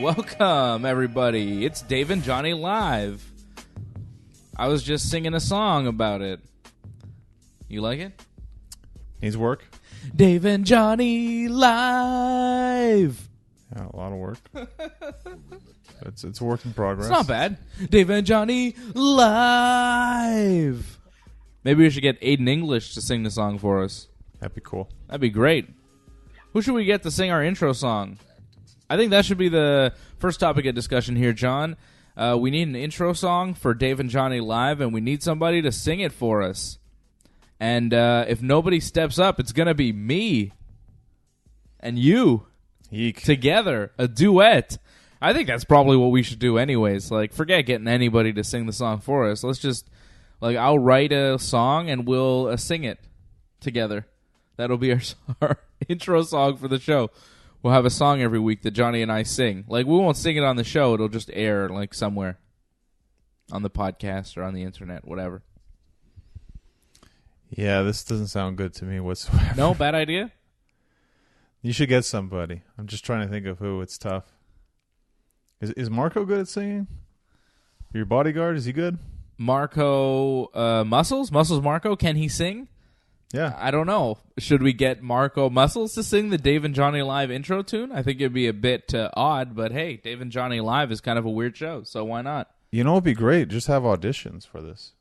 Welcome, everybody. It's Dave and Johnny Live. I was just singing a song about it. You like it? Needs work. Dave and Johnny Live. Yeah, a lot of work. It's a work in progress. It's not bad. Dave and Johnny Live. Maybe we should get Aiden English to sing the song for us. That'd be cool. That'd be great. Who should we get to sing our intro song? I think that should be the first topic of discussion here, John. We need an intro song for Dave and Johnny Live, and we need somebody to sing it for us. And if nobody steps up, it's going to be me and you. Eek. Together, a duet. I think that's probably what we should do anyways. Like, forget getting anybody to sing the song for us. Let's just, like, I'll write a song and we'll sing it together. That'll be our intro song for the show. We'll have a song every week that Johnny and I sing. Like, we won't sing it on the show. It'll just air, like, somewhere on the podcast or on the internet, whatever. Yeah, this doesn't sound good to me whatsoever. No? Bad idea? You should get somebody. I'm just trying to think of who. It's tough. Is Marco good at singing? Your bodyguard, is he good? Marco Muscles? Muscles Marco? Can he sing? Yeah. I don't know. Should we get Marco Muscles to sing the Dave and Johnny Live intro tune? I think it'd be a bit odd, but hey, Dave and Johnny Live is kind of a weird show, so why not? You know, it'd be great. Just have auditions for this.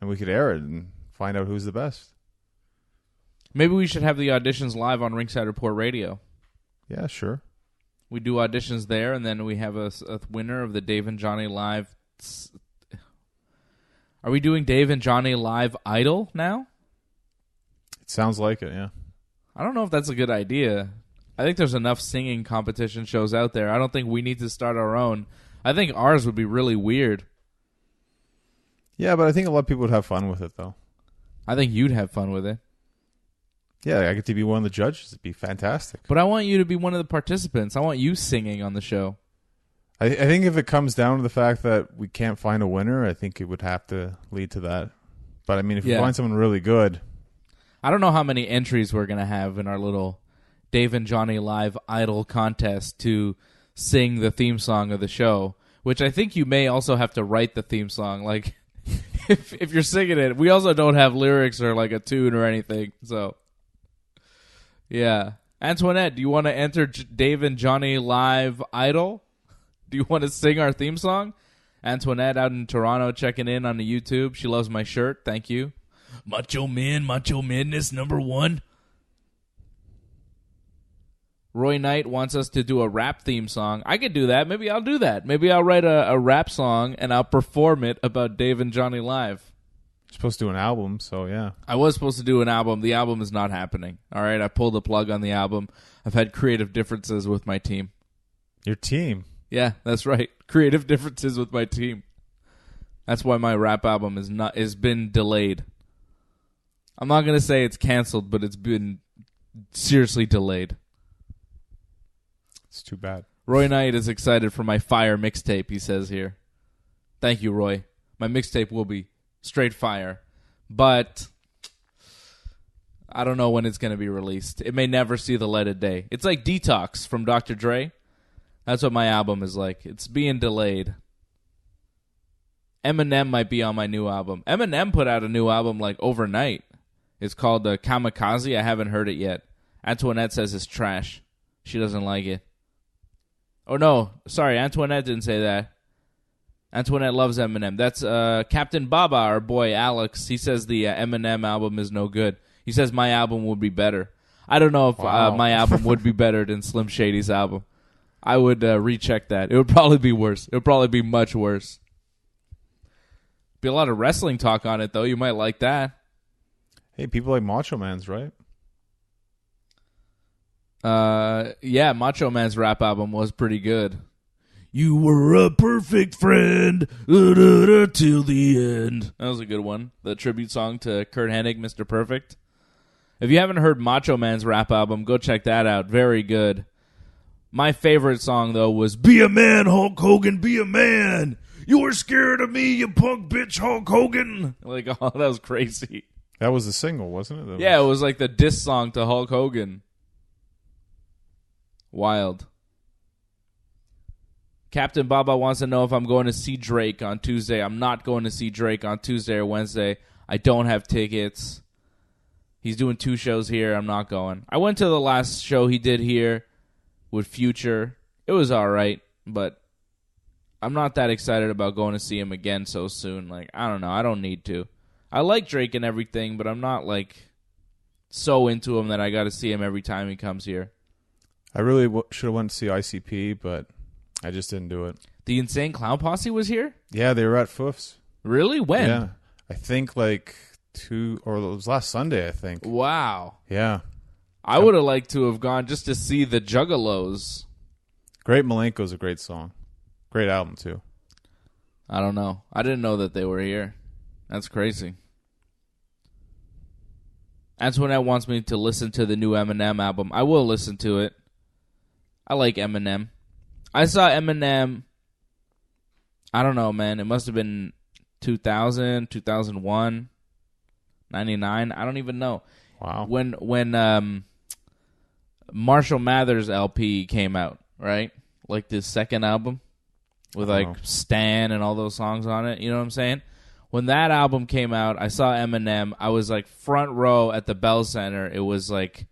And we could air it and find out who's the best. Maybe we should have the auditions live on Ringside Report Radio. Yeah, sure. We do auditions there, and then we have a winner of the Dave and Johnny Live. Are we doing Dave and Johnny Live Idol now? It sounds like it, yeah. I don't know if that's a good idea. I think there's enough singing competition shows out there. I don't think we need to start our own. I think ours would be really weird. Yeah, but I think a lot of people would have fun with it, though. I think you'd have fun with it. Yeah, I get to be one of the judges. It'd be fantastic. But I want you to be one of the participants. I want you singing on the show. I think if it comes down to the fact that we can't find a winner, I think it would have to lead to that. But, I mean, if you find someone really good... I don't know how many entries we're going to have in our little Dave and Johnny Live Idol contest to sing the theme song of the show, which I think you may also have to write the theme song. Like, if you're singing it, we also don't have lyrics or, like, a tune or anything, so... Yeah. Antoinette, do you want to enter Dave and Johnny Live Idol? Do you want to sing our theme song? Antoinette out in Toronto checking in on the YouTube. She loves my shirt. Thank you. Macho Madness #1. Roy Knight wants us to do a rap theme song. I could do that. Maybe I'll do that. Maybe I'll write a rap song and I'll perform it about Dave and Johnny Live. You're supposed to do an album, so yeah. I was supposed to do an album. The album is not happening. All right, I pulled the plug on the album. I've had creative differences with my team. Your team? Yeah, that's right. Creative differences with my team. That's why my rap album is been delayed. I'm not going to say it's canceled, but it's been seriously delayed. It's too bad. Roy Knight is excited for my fire mixtape, he says here. Thank you, Roy. My mixtape will be straight fire, but I don't know when it's going to be released. It may never see the light of day. It's like Detox from Dr. Dre. That's what my album is like. It's being delayed. Eminem might be on my new album. Eminem put out a new album like overnight. It's called Kamikaze. I haven't heard it yet. Antoinette says it's trash. She doesn't like it. Oh, no. Sorry, Antoinette didn't say that. Antoinette loves Eminem. That's Captain Baba, our boy Alex. He says the Eminem album is no good. He says my album would be better. I don't know if my album would be better than Slim Shady's album. I would recheck that. It would probably be worse. It would probably be much worse. Be a lot of wrestling talk on it, though. You might like that. Hey, people like Macho Man's, right? Yeah, Macho Man's rap album was pretty good. You were a perfect friend till the end. That was a good one. The tribute song to Kurt Hennig, Mr. Perfect. If you haven't heard Macho Man's rap album, go check that out. Very good. My favorite song, though, was Be a Man, Hulk Hogan, be a man. You were scared of me, you punk bitch, Hulk Hogan. Like, oh, that was crazy. That was the single, wasn't it? Yeah, it was like the diss song to Hulk Hogan. Wild. Captain Baba wants to know if I'm going to see Drake on Tuesday. I'm not going to see Drake on Tuesday or Wednesday. I don't have tickets. He's doing 2 shows here. I'm not going. I went to the last show he did here with Future. It was all right, but I'm not that excited about going to see him again so soon. Like, I don't know. I don't need to. I like Drake and everything, but I'm not, like, so into him that I got to see him every time he comes here. I really should have went to see ICP, but I just didn't do it. The Insane Clown Posse was here? Yeah, they were at Foof's. Really? When? Yeah. I think, like, it was last Sunday, I think. Wow. Yeah. I would have liked to have gone just to see the Juggalos. Great Malenko's a great song. Great album, too. I don't know. I didn't know that they were here. That's crazy. Antoinette wants me to listen to the new Eminem album. I will listen to it. I like Eminem. I saw Eminem, I don't know, man. It must have been 2000, 2001, 99. I don't even know. Wow. When Marshall Mathers LP came out, right? Like this second album with like Stan and all those songs on it. You know what I'm saying? When that album came out, I saw Eminem. I was like front row at the Bell Center. It was like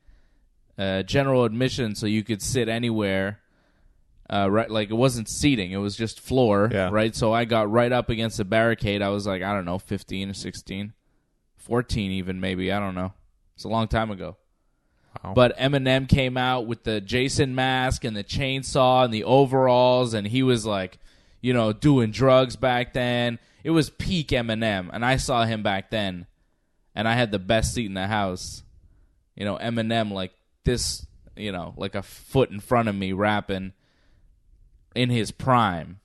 general admission, so you could sit anywhere. Right, like it wasn't seating; it was just floor. Yeah. Right, so I got right up against the barricade. I was like, I don't know, 15 or 16, 14 even maybe. I don't know. It's a long time ago. Wow. But Eminem came out with the Jason mask and the chainsaw and the overalls, and he was like, you know, doing drugs back then. It was peak Eminem, and I saw him back then, and I had the best seat in the house. You know, Eminem like this, you know, like a foot in front of me rapping in his prime.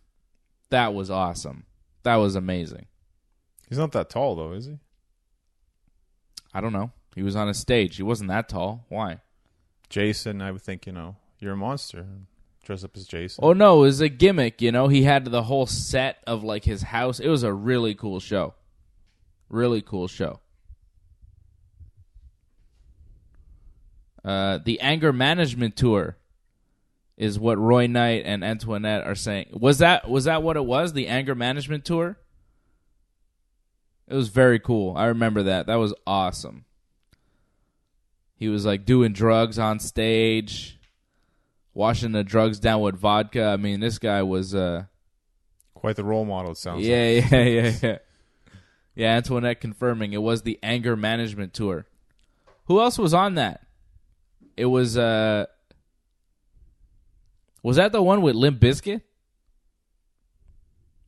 That was awesome. That was amazing. He's not that tall, though, is he? I don't know. He was on a stage. He wasn't that tall. Why? Jason, I would think, you know, you're a monster. Dress up as Jason. Oh, no, it was a gimmick, you know. He had the whole set of, like, his house. It was a really cool show. Really cool show. The Anger Management Tour is what Roy Knight and Antoinette are saying. Was that what it was, the Anger Management Tour? It was very cool. I remember that. That was awesome. He was, like, doing drugs on stage, washing the drugs down with vodka. I mean, this guy was... quite the role model, it sounds like. Yeah. Yeah, Antoinette confirming it was the Anger Management Tour. Who else was on that? It was... was that the one with Limp Bizkit?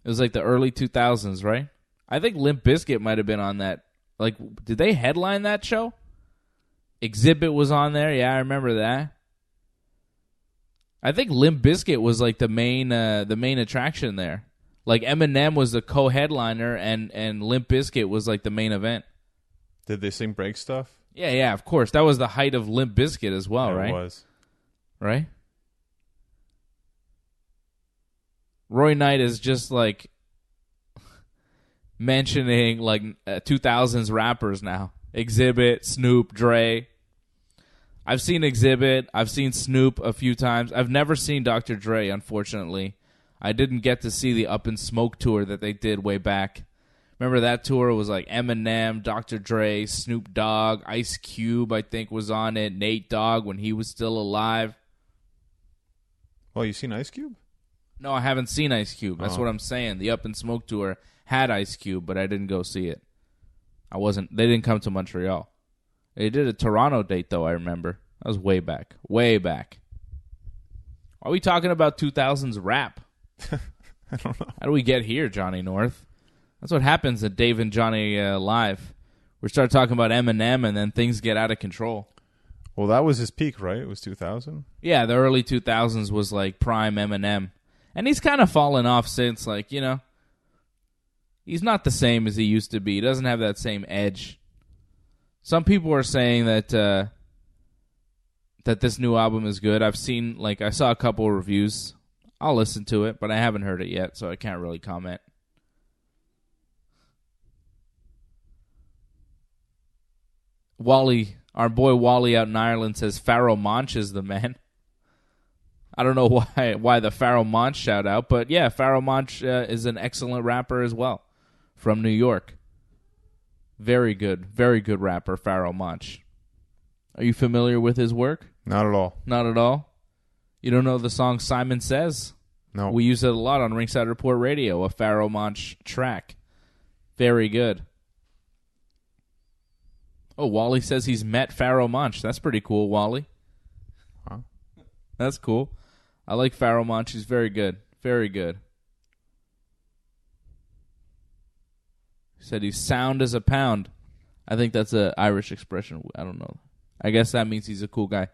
It was like the early 2000s, right? I think Limp Bizkit might have been on that. Like, did they headline that show? Exhibit was on there. Yeah, I remember that. I think Limp Bizkit was like the main attraction there. Like Eminem was the co-headliner, and Limp Bizkit was like the main event. Did they sing break stuff? Yeah, of course. That was the height of Limp Bizkit as well, Yeah, right? It was. Right? Roy Knight is just like mentioning like 2000s rappers now. Exhibit, Snoop, Dre. I've seen Exhibit. I've seen Snoop a few times. I've never seen Dr. Dre, unfortunately. I didn't get to see the Up in Smoke tour that they did way back. Remember that tour? It was like Eminem, Dr. Dre, Snoop Dogg, Ice Cube, I think, was on it. Nate Dogg when he was still alive. Well, you seen Ice Cube? No, I haven't seen Ice Cube. That's what I'm saying. The Up in Smoke tour had Ice Cube, but I didn't go see it. They didn't come to Montreal. They did a Toronto date, though, I remember. That was way back. Way back. Why are we talking about 2000s rap? I don't know. How do we get here, Johnny North? That's what happens at Dave and Johnny Live. We start talking about Eminem, and then things get out of control. Well, that was his peak, right? It was 2000? Yeah, the early 2000s was like prime Eminem. And he's kind of fallen off since, like, you know. He's not the same as he used to be. He doesn't have that same edge. Some people are saying that that this new album is good. I saw a couple of reviews. I'll listen to it, but I haven't heard it yet, so I can't really comment. Wally, our boy Wally out in Ireland says Pharaoh Monch is the man. I don't know why the Pharoah Monch shout out, but yeah, Pharoah Monch is an excellent rapper as well from New York. Very good rapper, Pharoah Monch. Are you familiar with his work? Not at all. Not at all? You don't know the song Simon Says? No. We use it a lot on Ringside Report Radio, a Pharoah Monch track. Very good. Oh, Wally says he's met Pharoah Monch. That's pretty cool, Wally. Huh? That's cool. I like Pharoah Monch. He's very good. Very good. He said he's sound as a pound. I think that's an Irish expression. I don't know. I guess that means he's a cool guy.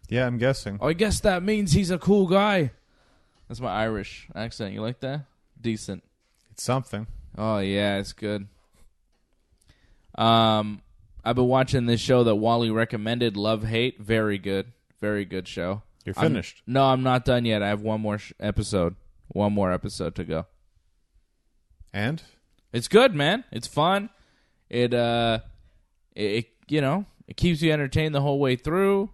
Yeah, I'm guessing. I guess that means he's a cool guy. That's my Irish accent. You like that? Decent. It's something. Oh, yeah, it's good. I've been watching this show that Wally recommended, Love Hate. Very good. Very good show. You're finished. No, I'm not done yet. I have one more episode. One more episode to go. And? It's good, man. It's fun. It keeps you entertained the whole way through.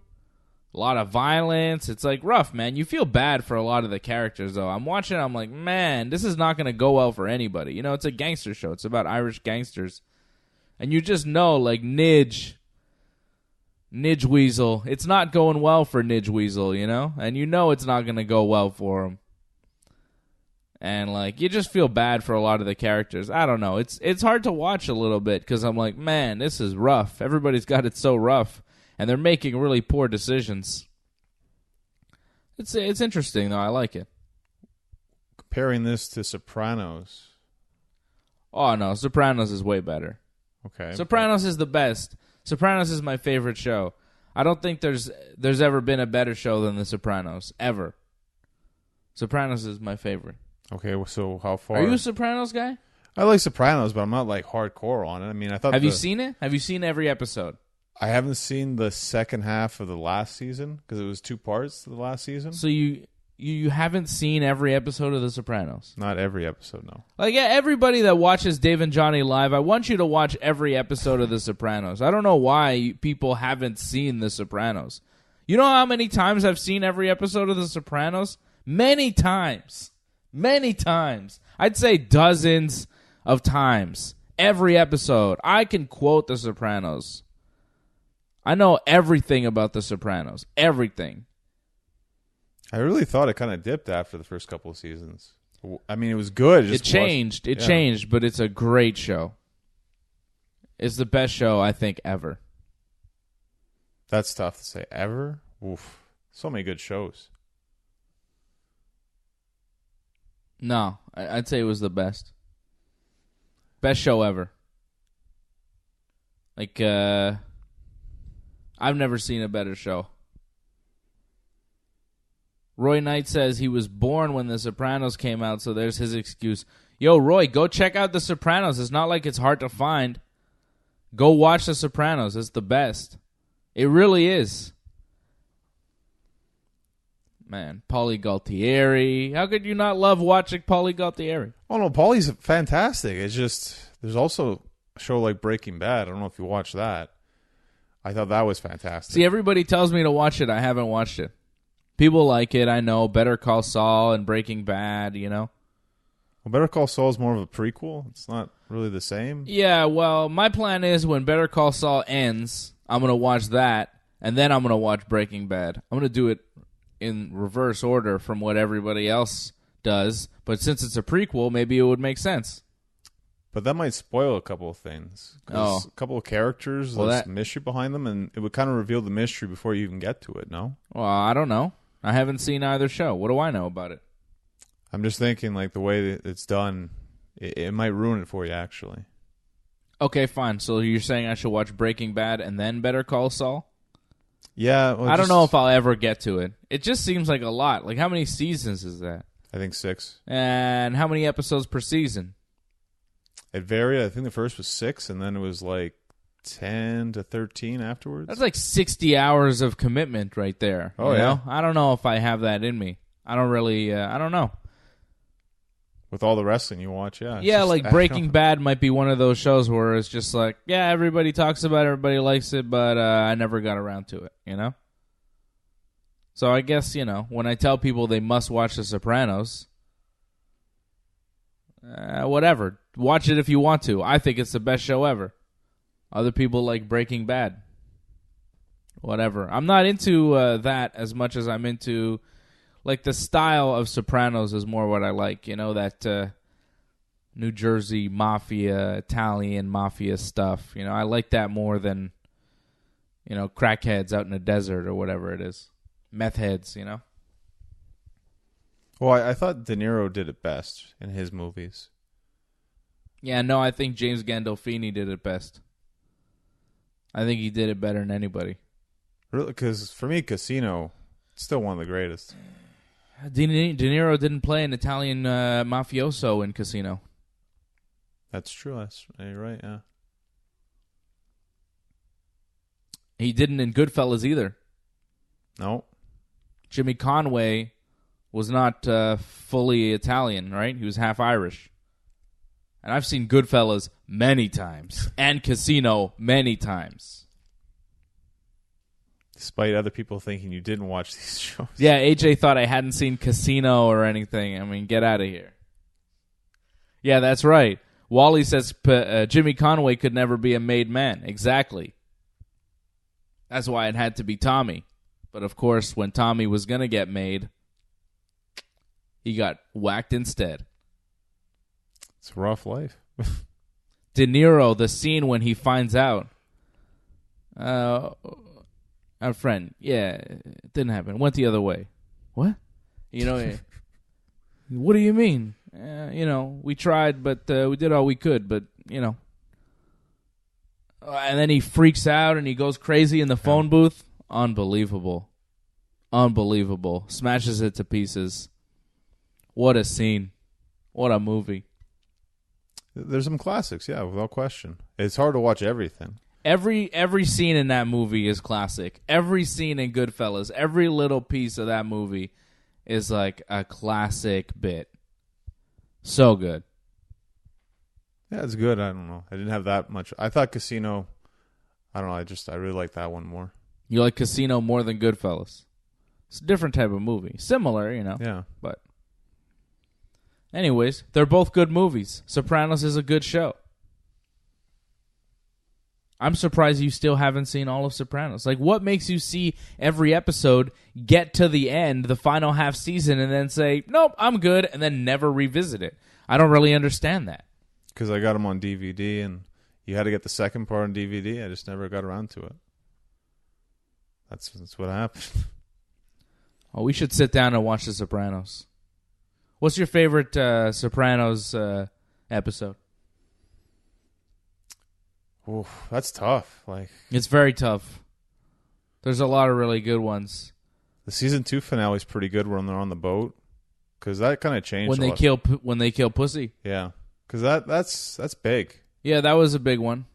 A lot of violence. It's like rough, man. You feel bad for a lot of the characters, though. I'm watching it, I'm like, man, this is not going to go well for anybody. You know, it's a gangster show. It's about Irish gangsters. And you just know, like, Nidge Weasel. It's not going well for Nidge Weasel, you know? And you know it's not going to go well for him. And, like, you just feel bad for a lot of the characters. I don't know. It's hard to watch a little bit because I'm like, man, this is rough. Everybody's got it so rough. And they're making really poor decisions. It's interesting, though. I like it. Comparing this to Sopranos. Oh, no. Sopranos is way better. Okay. Sopranos is the best. Sopranos is my favorite show. I don't think there's ever been a better show than The Sopranos. Ever. Sopranos is my favorite. Okay, so how far? Are you a Sopranos guy? I like Sopranos, but I'm not like hardcore on it. I mean, I thought. Have you seen it? Have you seen every episode? I haven't seen the second half of the last season because it was 2 parts to the last season. So you haven't seen every episode of The Sopranos? Not every episode, no. Like, yeah, everybody that watches Dave and Johnny live, I want you to watch every episode of The Sopranos. I don't know why people haven't seen The Sopranos. You know how many times I've seen every episode of The Sopranos? Many times. Many times. I'd say dozens of times. Every episode. I can quote The Sopranos. I know everything about The Sopranos. Everything. I really thought it kind of dipped after the first couple of seasons. I mean, it was good. It changed. It changed, but it's a great show. It's the best show, I think, ever. That's tough to say. Ever? Oof. So many good shows. No, I'd say it was the best. Best show ever. Like, I've never seen a better show. Roy Knight says he was born when The Sopranos came out, so there's his excuse. Yo, Roy, go check out The Sopranos. It's not like it's hard to find. Go watch The Sopranos. It's the best. It really is. Man, Paulie Gualtieri. How could you not love watching Paulie Gualtieri? Oh, no, Paulie's fantastic. It's just, there's also a show like Breaking Bad. I don't know if you watched that. I thought that was fantastic. See, everybody tells me to watch it. I haven't watched it. People like it, I know. Better Call Saul and Breaking Bad, you know? Well, Better Call Saul is more of a prequel. It's not really the same. Yeah, well, my plan is when Better Call Saul ends, I'm going to watch that, and then I'm going to watch Breaking Bad. I'm going to do it in reverse order from what everybody else does. But since it's a prequel, maybe it would make sense. But that might spoil a couple of things. A couple of characters, there's mystery behind them, and it would kind of reveal the mystery before you even get to it, no? Well, I don't know. I haven't seen either show. What do I know about it? I'm just thinking, like, the way that it's done, it might ruin it for you, actually. Okay, fine. So you're saying I should watch Breaking Bad and then Better Call Saul? Yeah. Well, I don't know if I'll ever get to it. It just seems like a lot. Like, how many seasons is that? I think 6. And how many episodes per season? It varied. I think the first was 6, and then it was like 10 to 13 afterwards. That's like 60 hours of commitment right there. Oh, you yeah. know? I don't know if I have that in me. I don't really, I don't know. With all the wrestling you watch, yeah. Yeah, like Breaking Bad might be one of those shows where it's just like, yeah, everybody talks about it, everybody likes it, but I never got around to it, you know? So I guess, when I tell people they must watch The Sopranos, whatever. Watch it if you want to. I think it's the best show ever. Other people like Breaking Bad. Whatever. I'm not into that as much as I'm into, like, the style of Sopranos is more what I like. That New Jersey mafia, Italian mafia stuff. I like that more than, crackheads out in the desert or whatever it is. Meth heads, Well, I thought De Niro did it best in his movies. Yeah, no, I think James Gandolfini did it best. I think he did it better than anybody. Really? Because for me, Casino, still one of the greatest. De Niro didn't play an Italian mafioso in Casino. That's true. You're right, yeah. He didn't in Goodfellas either. No. Jimmy Conway was not fully Italian, right? He was half Irish. And I've seen Goodfellas many times. And Casino many times. Despite other people thinking you didn't watch these shows. Yeah, AJ thought I hadn't seen Casino or anything. I mean, get out of here. Yeah, that's right. Wally says Jimmy Conway could never be a made man. Exactly. That's why it had to be Tommy. But, of course, when Tommy was going to get made, he got whacked instead. It's a rough life. De Niro, the scene when he finds out, our friend, it didn't happen. Went the other way. What? What do you mean? We tried, but we did all we could, but, And then he freaks out and he goes crazy in the phone booth. Unbelievable. Smashes it to pieces. What a scene. What a movie. There's some classics, yeah, without question. It's hard to watch everything. Every scene in that movie is classic. Every scene in Goodfellas, every little piece of that movie is like a classic bit. So good. Yeah, it's good. I don't know. I didn't have that much. I thought Casino, I don't know, I really like that one more. You like Casino more than Goodfellas? It's a different type of movie. Similar, Yeah. But anyways, they're both good movies. Sopranos is a good show. I'm surprised you still haven't seen all of Sopranos. Like, what makes you see every episode, get to the end, the final half season, and then say, nope, I'm good, and then never revisit it? I don't really understand that. Because I got them on DVD, and you had to get the second part on DVD. I just never got around to it. That's what happened. Oh, we should sit down and watch The Sopranos. What's your favorite Sopranos episode? Ooh, that's tough. It's very tough. There's a lot of really good ones. The season 2 finale is pretty good when they're on the boat, because that kind of changed. When they kill Pussy. Yeah, because that's big. Yeah, that was a big one.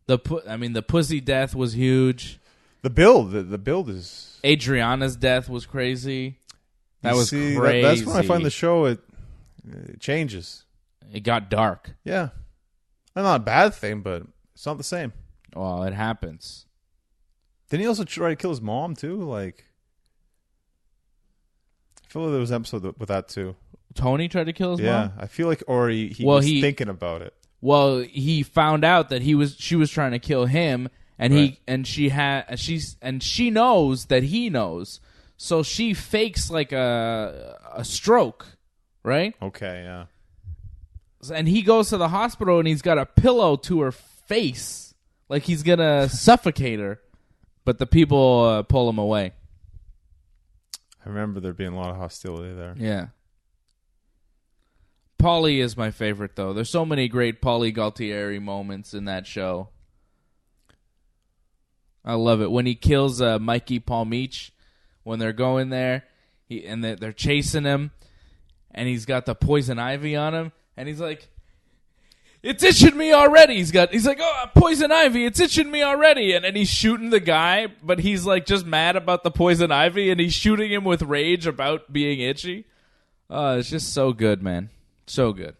The Pussy death was huge. The build is. Adriana's death was crazy. That was crazy. That's when I find the show it changes. It got dark. Yeah. Not a bad thing, but it's not the same. Well, it happens. Didn't he also try to kill his mom, too? I feel like there was an episode with that, too. Tony tried to kill his mom? Yeah, I feel like, or he was thinking about it. Well, he found out that she was trying to kill him, and right. she knows that he knows. So she fakes like a stroke, right? Okay, yeah. And he goes to the hospital and he's got a pillow to her face, like he's gonna suffocate her. But the people pull him away. I remember there being a lot of hostility there. Yeah. Paulie is my favorite, though. There's so many great Paulie Gualtieri moments in that show. I love it. When he kills Mikey Palmich, when they're going there, and they're chasing him, and he's got the poison ivy on him, and he's like, "It's itching me already." He's like, "Oh, poison ivy, it's itching me already." And then he's shooting the guy, but he's like just mad about the poison ivy, and he's shooting him with rage about being itchy. It's just so good, man. So good.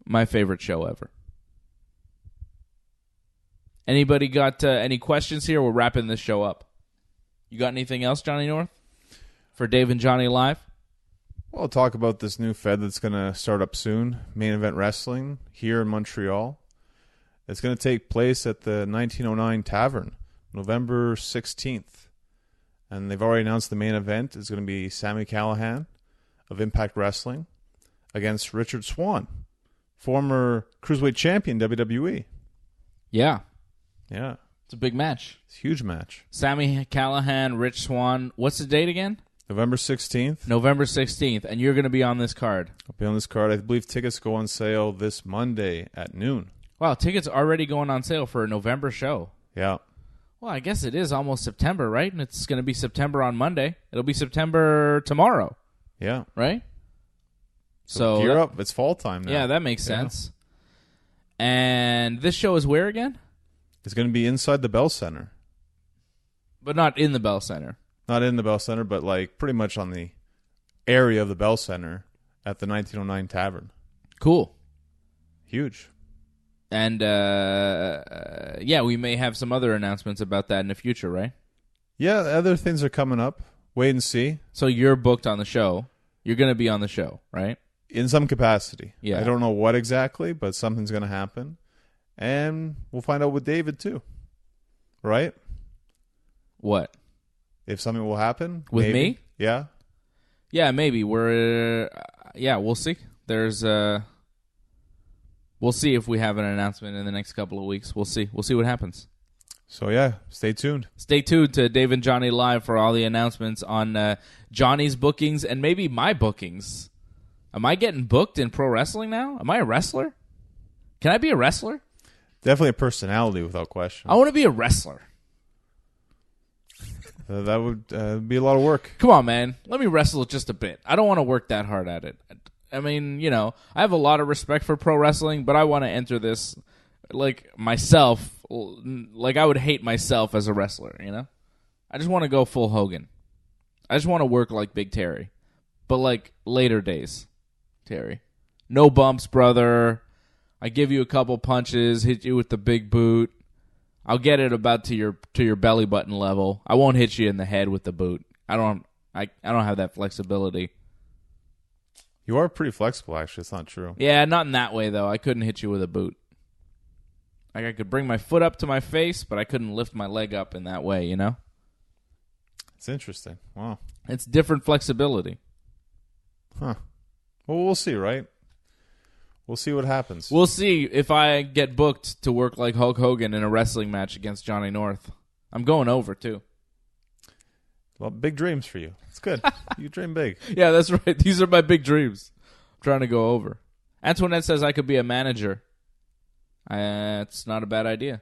My favorite show ever. Anybody got any questions here? We're wrapping this show up. You got anything else, Johnny North, for Dave and Johnny Live? Well, I'll talk about this new Fed that's going to start up soon, Main Event Wrestling, here in Montreal. It's going to take place at the 1909 Tavern, November 16th. And they've already announced the main event is going to be Sami Callihan of Impact Wrestling against Richard Swann, former Cruiserweight Champion, WWE. Yeah. Yeah. It's a big match. It's a huge match. Sami Callihan, Rich Swann. What's the date again? November 16th. November 16th. And you're going to be on this card. I'll be on this card. I believe tickets go on sale this Monday at noon. Wow, tickets already going on sale for a November show. Yeah. Well, I guess it is almost September, right? And it's going to be September on Monday. It'll be September tomorrow. Yeah. Right? So gear up. It's fall time now. Yeah, that makes sense. And this show is where again? It's going to be inside the Bell Center. But not in the Bell Center. Not in the Bell Center, but like pretty much on the area of the Bell Center at the 1909 Tavern. Cool. Huge. And, yeah, we may have some other announcements about that in the future, right? Yeah, other things are coming up. Wait and see. So you're booked on the show. You're going to be on the show, right? In some capacity. Yeah. I don't know what exactly, but something's going to happen. And we'll find out with David, too. Right? What? If something will happen. With maybe. me? Yeah. Yeah, maybe. We'll see. We'll see if we have an announcement in the next couple of weeks. We'll see. We'll see what happens. So, yeah, stay tuned. Stay tuned to Dave and Johnny Live for all the announcements on Johnny's bookings and maybe my bookings. Am I getting booked in pro wrestling now? Am I a wrestler? Can I be a wrestler? Definitely a personality without question. I want to be a wrestler. That would be a lot of work. Come on, man. Let me wrestle just a bit. I don't want to work that hard at it. I mean, you know, I have a lot of respect for pro wrestling, but I want to enter this like myself. Like I would hate myself as a wrestler, you know? I just want to go full Hogan. I just want to work like Big Terry. But like later days, Terry. No bumps, brother. I give you a couple punches, hit you with the big boot. I'll get it about to your belly button level. I won't hit you in the head with the boot. I don't have that flexibility. You are pretty flexible, actually. It's not true. Yeah, not in that way, though. I couldn't hit you with a boot. Like, I could bring my foot up to my face, but I couldn't lift my leg up in that way, you know? It's interesting. Wow. It's different flexibility. Huh. Well, we'll see, right? We'll see what happens. We'll see if I get booked to work like Hulk Hogan in a wrestling match against Johnny North. I'm going over, too. Well, big dreams for you. It's good. You dream big. Yeah, that's right. These are my big dreams. I'm trying to go over. Antoinette says I could be a manager. It's not a bad idea.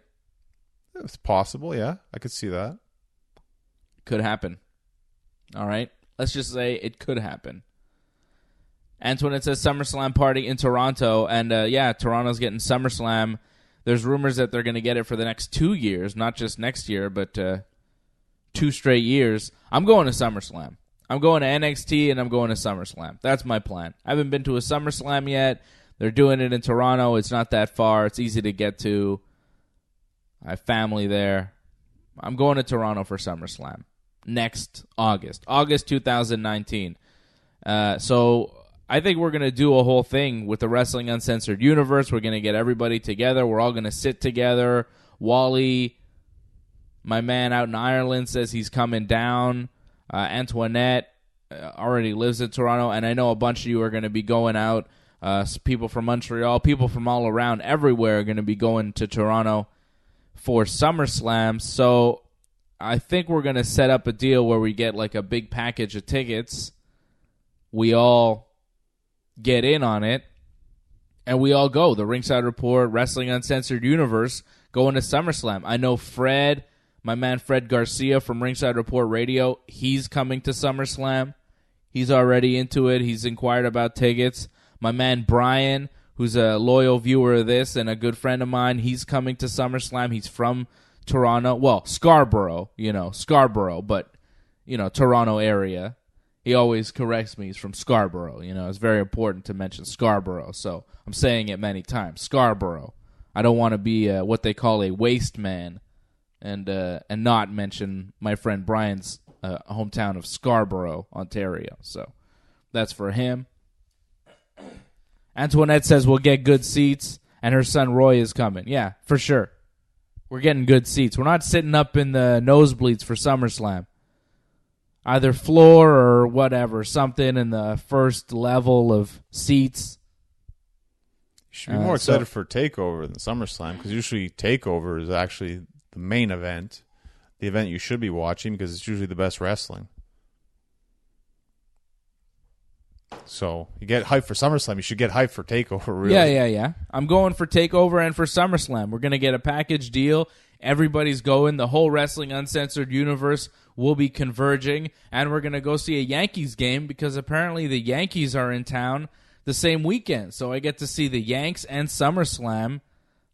It's possible, yeah. I could see that. Could happen. All right? Let's just say it could happen. Antoinette says SummerSlam party in Toronto. And, yeah, Toronto's getting SummerSlam. There's rumors that they're going to get it for the next 2 years, not just next year, but 2 straight years. I'm going to SummerSlam. I'm going to NXT, and I'm going to SummerSlam. That's my plan. I haven't been to a SummerSlam yet. They're doing it in Toronto. It's not that far. It's easy to get to. I have family there. I'm going to Toronto for SummerSlam next August 2019. So I think we're going to do a whole thing with the Wrestling Uncensored universe. We're going to get everybody together. We're all going to sit together. Wally, my man out in Ireland, says he's coming down. Antoinette already lives in Toronto, and I know a bunch of you are going to be going out. People from Montreal, people from all around, everywhere are going to be going to Toronto for SummerSlam. So I think we're going to set up a deal where we get like a big package of tickets. We all get in on it, and we all go. The Ringside Report, Wrestling Uncensored Universe, going to SummerSlam. I know Fred, my man Fred Garcia from Ringside Report Radio, he's coming to SummerSlam. He's already into it. He's inquired about tickets. My man Brian, who's a loyal viewer of this and a good friend of mine, he's coming to SummerSlam. He's from Toronto. Well, Scarborough, but, Toronto area. He always corrects me. He's from Scarborough. It's very important to mention Scarborough. So I'm saying it many times. Scarborough. I don't want to be what they call a waste man and not mention my friend Brian's hometown of Scarborough, Ontario. So that's for him. Antoinette says we'll get good seats, and her son Roy is coming. Yeah, for sure. We're getting good seats. We're not sitting up in the nosebleeds for SummerSlam. Either floor or whatever, something in the first level of seats. You should be more excited for TakeOver than SummerSlam, because usually TakeOver is actually the main event, the event you should be watching, because it's usually the best wrestling. So you get hyped for SummerSlam, you should get hyped for TakeOver, really. Yeah. I'm going for TakeOver and for SummerSlam. We're going to get a package deal. Everybody's going. The whole Wrestling Uncensored universe will be converging, and we're going to go see a Yankees game because apparently the Yankees are in town the same weekend. So I get to see the Yanks and SummerSlam.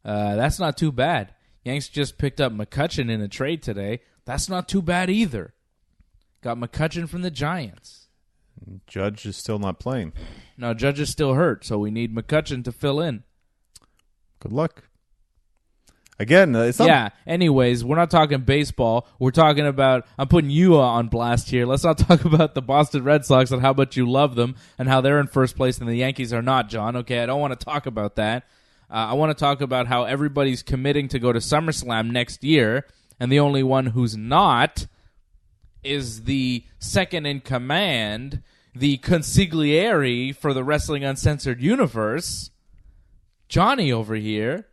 That's not too bad. Yanks just picked up McCutchen in a trade today. That's not too bad either. Got McCutchen from the Giants. Judge is still not playing. No, Judge is still hurt, so we need McCutchen to fill in. Good luck. Again, it's not... Yeah, anyways, we're not talking baseball. We're talking about... I'm putting you on blast here. Let's not talk about the Boston Red Sox and how much you love them and how they're in first place and the Yankees are not, John. Okay, I don't want to talk about that. I want to talk about how everybody's committing to go to SummerSlam next year, and the only one who's not is the second in command, the consigliere for the Wrestling Uncensored universe, Johnny over here,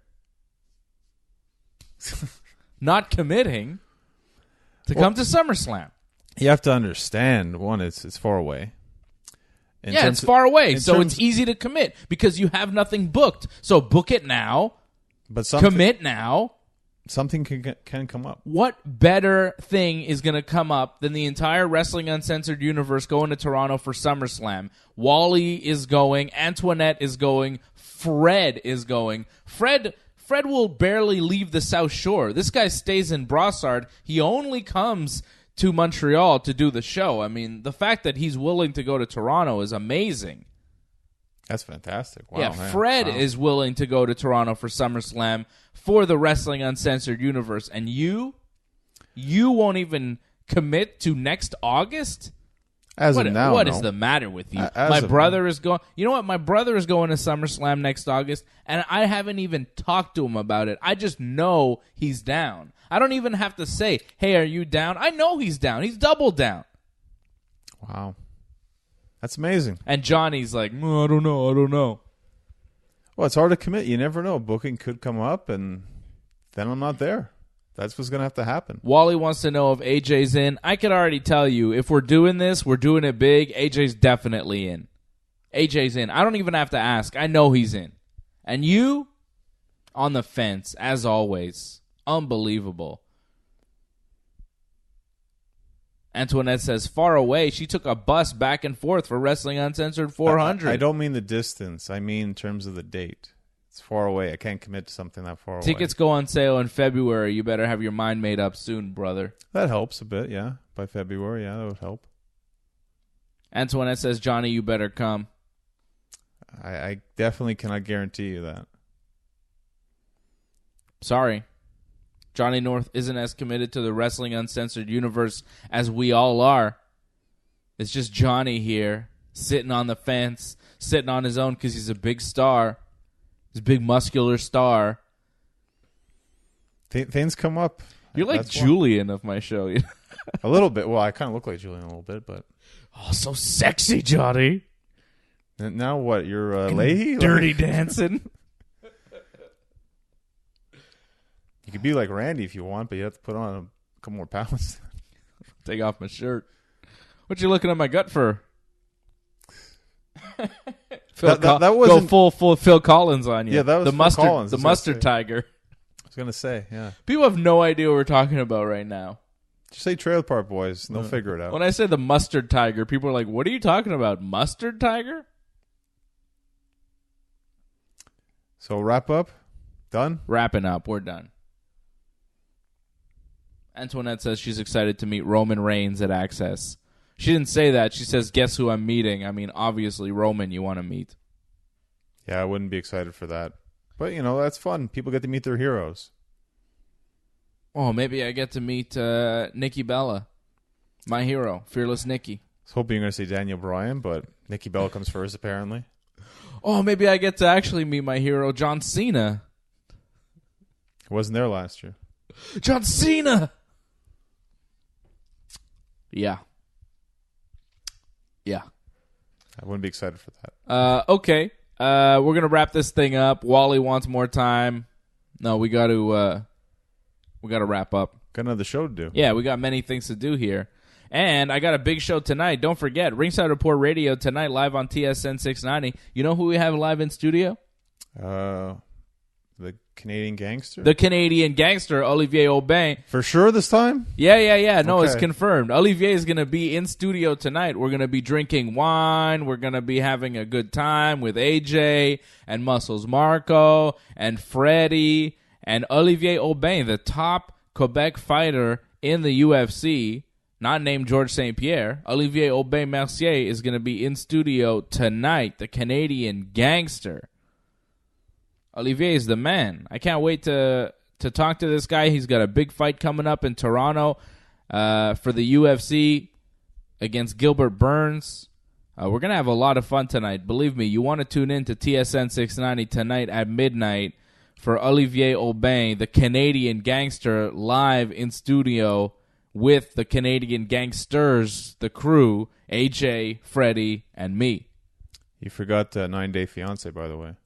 not committing to come to SummerSlam. You have to understand, one, it's far away. It's far away, so it's easy to commit because you have nothing booked. So book it now, but commit now. Something can come up. What better thing is going to come up than the entire Wrestling Uncensored universe going to Toronto for SummerSlam? Wally is going. Antoinette is going. Fred is going. Fred will barely leave the South Shore. This guy stays in Brossard. He only comes to Montreal to do the show. I mean, the fact that he's willing to go to Toronto is amazing. That's fantastic. Wow, yeah, man. Fred is willing to go to Toronto for SummerSlam for the Wrestling Uncensored universe. And you won't even commit to next August? What is the matter with you? My brother is going. You know what? My brother is going to SummerSlam next August, and I haven't even talked to him about it. I just know he's down. I don't even have to say, "Hey, are you down?" I know he's down. He's double down. Wow, that's amazing. And Johnny's like, I don't know. Well, it's hard to commit. You never know. Booking could come up, and then I'm not there. That's what's going to have to happen. Wally wants to know if AJ's in. I could already tell you, if we're doing this, we're doing it big. AJ's definitely in. AJ's in. I don't even have to ask. I know he's in. And you, on the fence, as always. Unbelievable. Antoinette says, far away. She took a bus back and forth for Wrestling Uncensored 400. I don't mean the distance. I mean in terms of the date. It's far away. I can't commit to something that far away. Tickets go on sale in February. You better have your mind made up soon, brother. That helps a bit, yeah. By February, yeah, that would help. Antoinette says, Johnny, you better come. I definitely cannot guarantee you that. Sorry. Johnny North isn't as committed to the Wrestling Uncensored universe as we all are. It's just Johnny here, sitting on the fence, sitting on his own because he's a big star. He's a big muscular star. Things come up. You're like Julian of my show. A little bit. Well, I kind of look like Julian a little bit, but... Oh, so sexy, Johnny. And now what? You're Leahy? Dirty dancing. You could be like Randy if you want, but you have to put on a couple more pounds. Take off my shirt. What you looking at my gut for? that wasn't... Go full Phil Collins on you. Yeah, that was the Phil Collins. The mustard tiger. I was going to say, yeah. People have no idea what we're talking about right now. Just say Trailer Park Boys, and they'll figure it out. When I say the mustard tiger, people are like, what are you talking about? Mustard tiger? So wrap up? Done? Wrapping up. We're done. Antoinette says she's excited to meet Roman Reigns at Access. She didn't say that. She says, guess who I'm meeting? I mean, obviously, Roman you want to meet. Yeah, I wouldn't be excited for that. But, that's fun. People get to meet their heroes. Oh, maybe I get to meet Nikki Bella. My hero, Fearless Nikki. I was hoping you were going to say Daniel Bryan, but Nikki Bella comes first, apparently. Oh, maybe I get to actually meet my hero, John Cena. He wasn't there last year. John Cena! Yeah. Yeah. I wouldn't be excited for that. Okay. We're going to wrap this thing up. Wally wants more time. No, we got to wrap up. Got another show to do. Yeah, we got many things to do here. And I got a big show tonight. Don't forget, Ringside Report Radio tonight live on TSN 690. You know who we have live in studio? The Canadian gangster? The Canadian gangster, Olivier Aubin. For sure this time? Yeah. No, Okay. It's confirmed. Olivier is going to be in studio tonight. We're going to be drinking wine. We're going to be having a good time with AJ and Muscles Marco and Freddie and Olivier Aubin, the top Quebec fighter in the UFC, not named Georges St. Pierre. Olivier Aubin Mercier is going to be in studio tonight, the Canadian gangster. Olivier is the man. I can't wait to talk to this guy. He's got a big fight coming up in Toronto for the UFC against Gilbert Burns. We're going to have a lot of fun tonight. Believe me, you want to tune in to TSN 690 tonight at midnight for Olivier Aubin, the Canadian gangster, live in studio with the Canadian gangsters, the crew, AJ, Freddie, and me. You forgot 9 Day Fiancé, by the way.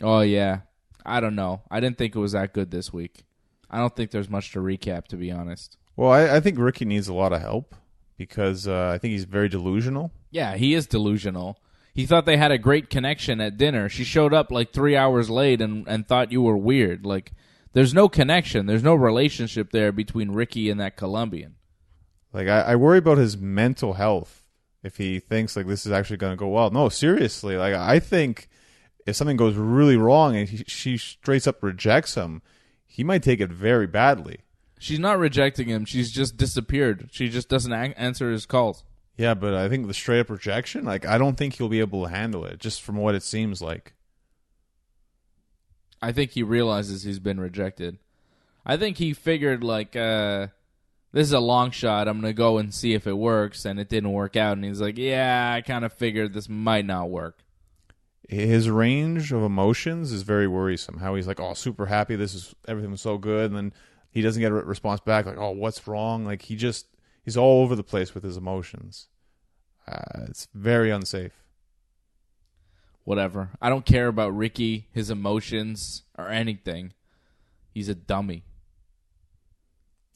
Oh, yeah. I don't know. I didn't think it was that good this week. I don't think there's much to recap, to be honest. Well, I think Ricky needs a lot of help because I think he's very delusional. Yeah, he is delusional. He thought they had a great connection at dinner. She showed up like 3 hours late and thought you were weird. Like, there's no connection. There's no relationship there between Ricky and that Colombian. Like, I worry about his mental health if he thinks, like, this is actually going to go well. No, seriously. Like, I think if something goes really wrong and she straight up rejects him, he might take it very badly. She's not rejecting him. She's just disappeared. She just doesn't answer his calls. Yeah, but I think the straight up rejection, like, I don't think he'll be able to handle it, just from what it seems like. I think he realizes he's been rejected. I think he figured, like, this is a long shot. I'm going to go and see if it works, and it didn't work out. And he's like, yeah, I kind of figured this might not work. His range of emotions is very worrisome. How he's like, oh, super happy, everything was so good, and then he doesn't get a response back, like, oh, what's wrong? Like, he's all over the place with his emotions. It's very unsafe. Whatever. I don't care about Ricky, his emotions, or anything. He's a dummy.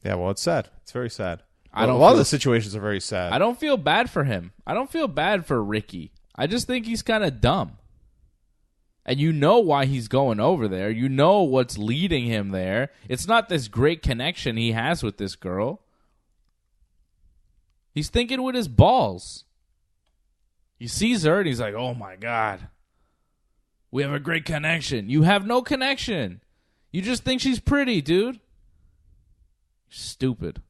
Yeah, well, it's sad. It's very sad. A lot of the situations are very sad. I don't feel bad for him. I don't feel bad for Ricky. I just think he's kind of dumb. And you know why he's going over there. You know what's leading him there. It's not this great connection he has with this girl. He's thinking with his balls. He sees her and he's like, oh my God. We have a great connection. You have no connection. You just think she's pretty, dude. Stupid.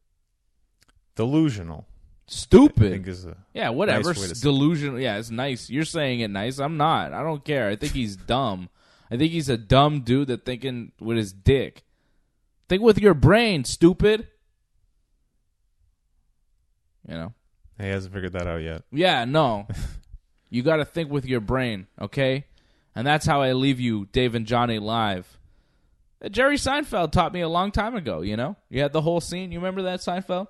Delusional. Stupid. I think is whatever. Nice Delusional. Yeah, it's nice. You're saying it nice. I'm not. I don't care. I think he's dumb. I think he's a dumb dude that thinking with his dick. Think with your brain, stupid. You know. He hasn't figured that out yet. Yeah, no. You got to think with your brain, okay? And that's how I leave you, Dave and Johnny, live. Jerry Seinfeld taught me a long time ago, you know? You had the whole scene. You remember that, Seinfeld?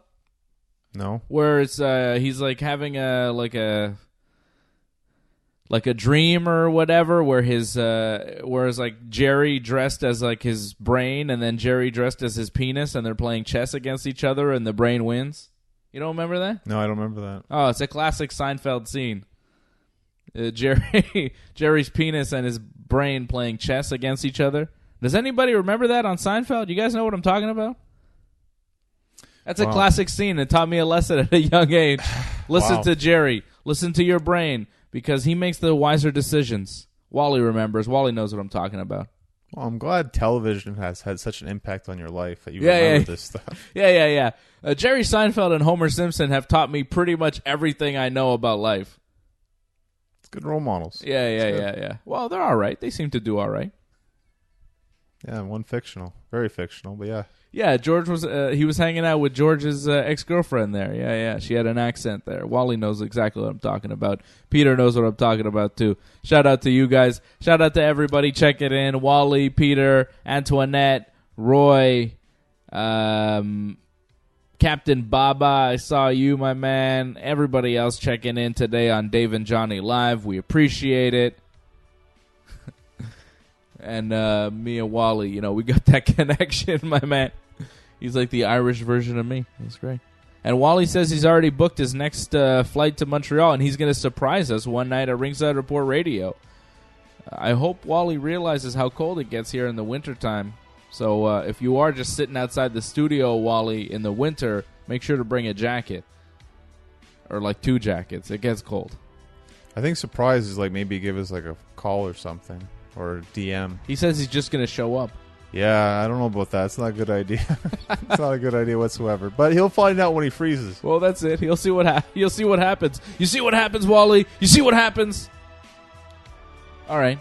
No. Where it's he's like having a dream or whatever, where whereas like Jerry dressed as like his brain and then Jerry dressed as his penis, and they're playing chess against each other and the brain wins. You don't remember that? No, I don't remember that. Oh, it's a classic Seinfeld scene. Jerry's penis and his brain playing chess against each other. Does anybody remember that on Seinfeld? You guys know what I'm talking about? That's a classic scene. It taught me a lesson at a young age. Listen to Jerry. Listen to your brain, because he makes the wiser decisions. Wally remembers. Wally knows what I'm talking about. Well, I'm glad television has had such an impact on your life that you remember this stuff. Yeah. Jerry Seinfeld and Homer Simpson have taught me pretty much everything I know about life. It's good role models. Yeah. Well, they're all right. They seem to do all right. Yeah, one fictional. Very fictional, but yeah. Yeah, George was he was hanging out with George's ex-girlfriend there. Yeah. She had an accent there. Wally knows exactly what I'm talking about. Peter knows what I'm talking about, too. Shout out to you guys. Shout out to everybody checking in. Wally, Peter, Antoinette, Roy, Captain Baba, I saw you, my man. Everybody else checking in today on Dave and Johnny Live. We appreciate it. And me and Wally, we got that connection, my man. He's like the Irish version of me. He's great. And Wally says he's already booked his next flight to Montreal, and he's going to surprise us one night at Ringside Report Radio. I hope Wally realizes how cold it gets here in the wintertime. So if you are just sitting outside the studio, Wally, in the winter, make sure to bring a jacket. Or like 2 jackets. It gets cold. I think surprise is like maybe give us like a call or something. Or DM. He says he's just going to show up. Yeah, I don't know about that. It's not a good idea. It's not a good idea whatsoever. But he'll find out when he freezes. Well, that's it. He'll see what happens. You see what happens, Wally? You see what happens? All right.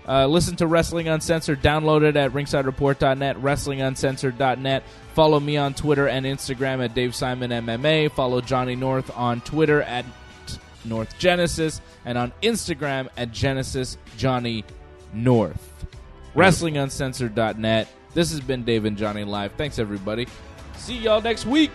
Listen to Wrestling Uncensored. Download it at ringsidereport.net, wrestlinguncensored.net. Follow me on Twitter and Instagram at Dave Simon MMA. Follow Johnny North on Twitter at North Genesis and on Instagram at Genesis Johnny North. WrestlingUncensored.net. This has been Dave and Johnny Live. Thanks, everybody. See y'all next week.